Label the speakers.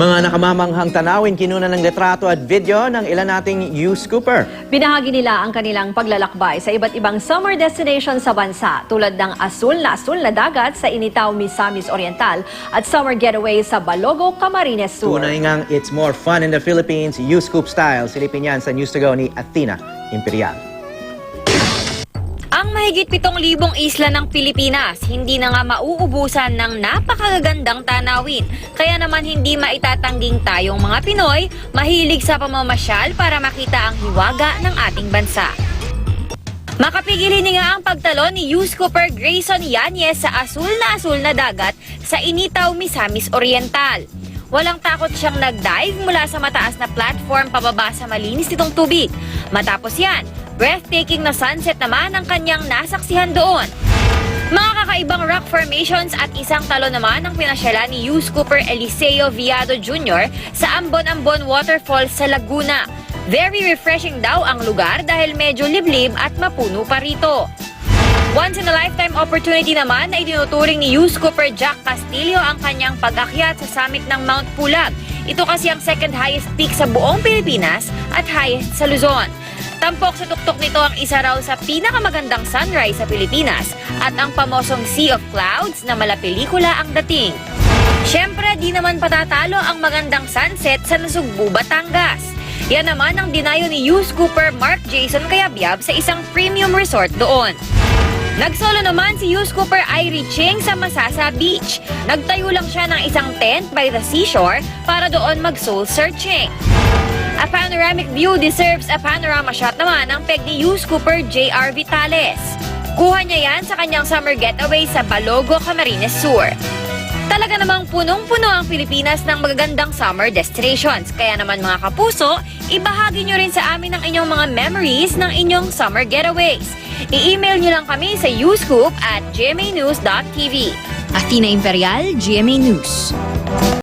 Speaker 1: Mga nakamamanghang tanawin, kinunan ng litrato at video ng ilan nating U-Scooper.
Speaker 2: Binahagi nila ang kanilang paglalakbay sa iba't ibang summer destination sa bansa tulad ng asul na dagat sa Initaw, Misamis Oriental at summer getaway sa Balogo, Camarines Sur.
Speaker 1: Tunay ngang it's more fun in the Philippines, U-Scoop style. Silipin yan sa News to Go ni Athena Imperial.
Speaker 3: Ang mahigit 7,000 isla ng Pilipinas, hindi na nga mauubusan ng napakagagandang tanawin. Kaya naman hindi maitatangging tayong mga Pinoy mahilig sa pamamasyal para makita ang hiwaga ng ating bansa. Makapigil nga ang pagtalon ni U-Scooper Grayson Yanez sa asul na dagat sa Initaw, Misamis Oriental. Walang takot siyang nag-dive mula sa mataas na platform pababa sa malinis nitong tubig. Matapos yan, breathtaking na sunset naman ang kanyang nasaksihan doon. Mga kakaibang rock formations at isang talon naman ang pinasyalan ni U-Scooper Eliseo Viado Jr. sa Ambon-Ambon Waterfalls sa Laguna. Very refreshing daw ang lugar dahil medyo liblib at mapuno pa rito. Once-in-a-lifetime opportunity naman na itinuturing ni U-Scooper Jack Castillo ang kanyang pag-akyat sa summit ng Mount Pulag. Ito kasi ang second highest peak sa buong Pilipinas at highest sa Luzon. Tampok sa tuktok nito ang isa raw sa pinakamagandang sunrise sa Pilipinas at ang pamosong Sea of Clouds na malapelikula ang dating. Siyempre, di naman patatalo ang magandang sunset sa Nasugbu, Batangas. Yan naman ang dinayo ni U-Scooper Mark Jason Cayabyab sa isang premium resort doon. Nagsolo naman si U-Scooper Irie Ching sa Masasa Beach. Nagtayo lang siya ng isang tent by the seashore para doon mag-soul searching. A panoramic view deserves a panorama shot naman ang peg ni U-Scooper J.R. Vitales. Kuha niya yan sa kanyang summer getaway sa Balogo, Camarines Sur. Talaga namang punong-puno ang Pilipinas ng magagandang summer destinations. Kaya naman mga kapuso, ibahagi nyo rin sa amin ang inyong mga memories ng inyong summer getaways. I-email nyo lang kami sa uscoop@gmanews.tv.
Speaker 4: Athena Imperial, GMA News.